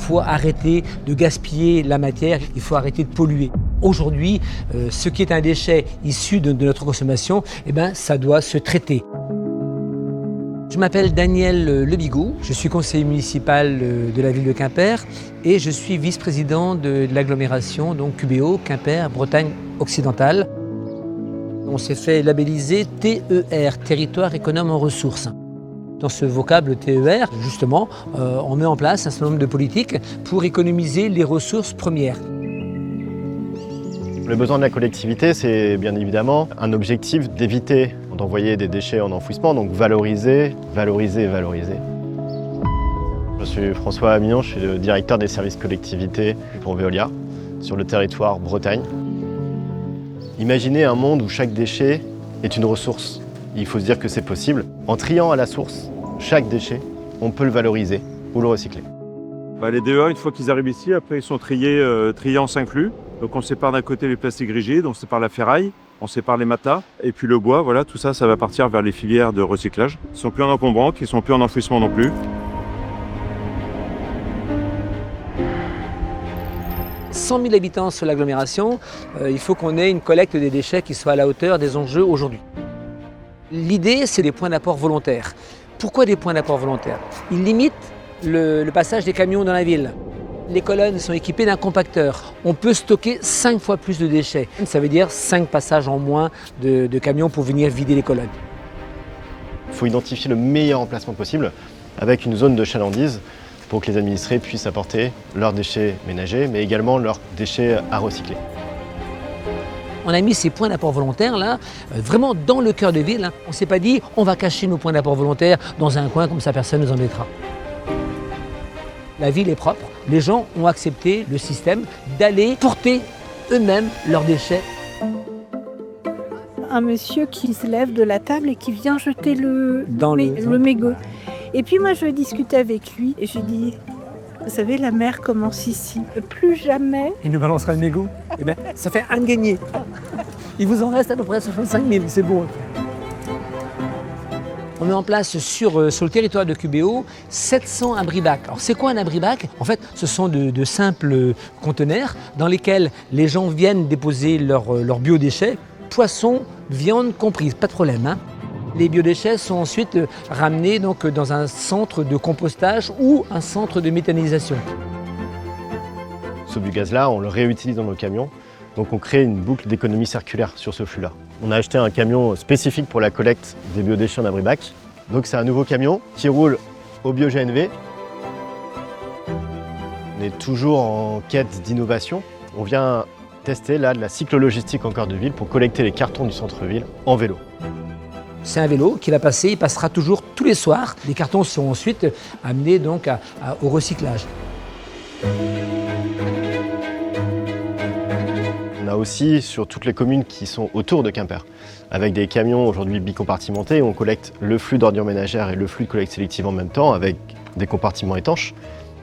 faut arrêter de gaspiller la matière, il faut arrêter de polluer. Aujourd'hui, ce qui est un déchet issu de notre consommation, ça doit se traiter. Je m'appelle Daniel Lebigot, je suis conseiller municipal de la ville de Quimper et je suis vice-président de l'agglomération QBO, Quimper, Bretagne occidentale. On s'est fait labelliser TER, Territoire économe en ressources. Dans ce vocable TER, justement, on met en place un certain nombre de politiques pour économiser les ressources premières. Le besoin de la collectivité, c'est bien évidemment un objectif d'éviter d'envoyer des déchets en enfouissement, donc valoriser, valoriser et valoriser. Je suis François Amignon, je suis le directeur des services collectivités pour Veolia, sur le territoire Bretagne. Imaginez un monde où chaque déchet est une ressource. Il faut se dire que c'est possible. En triant à la source chaque déchet, on peut le valoriser ou le recycler. Les DEA, une fois qu'ils arrivent ici, après ils sont triés en 5 flux. Donc on sépare d'un côté les plastiques rigides, on sépare la ferraille, on sépare les matas, et puis le bois, voilà, tout ça, ça va partir vers les filières de recyclage. Ils sont plus en encombrant, qui sont plus en enfouissement non plus. 100 000 habitants sur l'agglomération, il faut qu'on ait une collecte des déchets qui soit à la hauteur des enjeux aujourd'hui. L'idée, c'est des points d'apport volontaires. Pourquoi des points d'apport volontaires? Ils limitent le passage des camions dans la ville. Les colonnes sont équipées d'un compacteur. On peut stocker 5 fois plus de déchets. Ça veut dire 5 passages en moins de camions pour venir vider les colonnes. Il faut identifier le meilleur emplacement possible avec une zone de chalandise pour que les administrés puissent apporter leurs déchets ménagers, mais également leurs déchets à recycler. On a mis ces points d'apport volontaires là, vraiment dans le cœur de ville. On ne s'est pas dit on va cacher nos points d'apport volontaires dans un coin comme ça personne ne nous embêtera. La ville est propre, les gens ont accepté le système d'aller porter eux-mêmes leurs déchets. Un monsieur qui se lève de la table et qui vient jeter le mégot. Et puis moi je discutais avec lui et je dis, vous savez la mer commence ici, plus jamais. Il nous balancera le mégot, ça fait un de gagné. Il vous en reste à peu près 65 000, c'est bon. On met en place sur le territoire de QBO 700 abri-bacs. Alors c'est quoi un abri-bac? En fait, ce sont de simples conteneurs dans lesquels les gens viennent déposer leurs biodéchets, poissons, viande comprises, pas de problème. Les biodéchets sont ensuite ramenés dans un centre de compostage ou un centre de méthanisation. Ce biogaz-là, on le réutilise dans nos camions, donc on crée une boucle d'économie circulaire sur ce flux-là. On a acheté un camion spécifique pour la collecte des biodéchets en abri-bac. Donc c'est un nouveau camion qui roule au bio-GNV. On est toujours en quête d'innovation. On vient tester là de la cyclo-logistique en cœur de ville pour collecter les cartons du centre-ville en vélo. C'est un vélo qui va passer, il passera toujours tous les soirs. Les cartons seront ensuite amenés au recyclage. On a aussi sur toutes les communes qui sont autour de Quimper, avec des camions aujourd'hui bicompartimentés où on collecte le flux d'ordures ménagères et le flux de collecte sélective en même temps avec des compartiments étanches,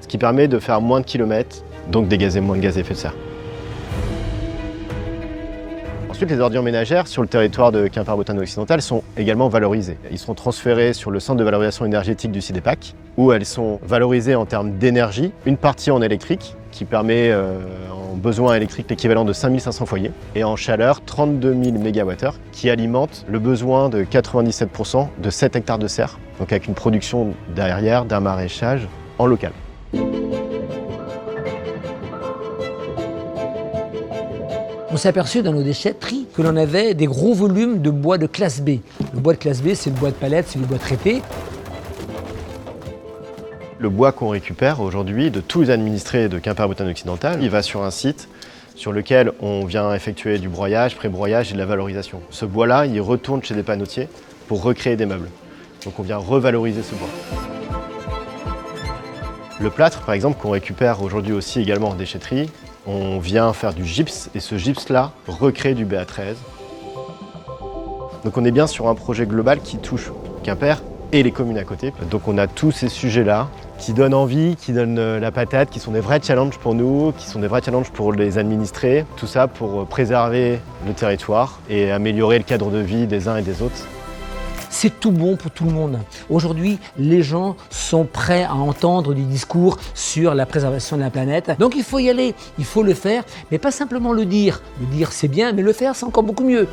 ce qui permet de faire moins de kilomètres, donc dégager moins de gaz à effet de serre. Ensuite, les ordures ménagères sur le territoire de Quimper-Bretagne occidentale sont également valorisées. Ils seront transférés sur le centre de valorisation énergétique du CIDEPAC, où elles sont valorisées en termes d'énergie, une partie en électrique, qui permet en besoin électrique l'équivalent de 5500 foyers, et en chaleur 32 000 MWh, qui alimente le besoin de 97% de 7 hectares de serre, donc avec une production derrière d'un maraîchage en local. On s'est aperçu dans nos déchetteries que l'on avait des gros volumes de bois de classe B. Le bois de classe B, c'est le bois de palette, c'est le bois traité. Le bois qu'on récupère aujourd'hui de tous les administrés de Quimper-Bretagne occidentale, il va sur un site sur lequel on vient effectuer du broyage, pré-broyage et de la valorisation. Ce bois-là, il retourne chez des panneautiers pour recréer des meubles. Donc on vient revaloriser ce bois. Le plâtre, par exemple, qu'on récupère aujourd'hui aussi également en déchetterie, on vient faire du gypse et ce gypse-là recrée du BA13. Donc on est bien sur un projet global qui touche Quimper et les communes à côté. Donc on a tous ces sujets-là qui donnent envie, qui donnent la patate, qui sont des vrais challenges pour nous, qui sont des vrais challenges pour les administrés. Tout ça pour préserver le territoire et améliorer le cadre de vie des uns et des autres. c'est tout bon pour tout le monde. Aujourd'hui, les gens sont prêts à entendre des discours sur la préservation de la planète. Donc il faut y aller, il faut le faire, mais pas simplement le dire. Le dire c'est bien, mais le faire c'est encore beaucoup mieux.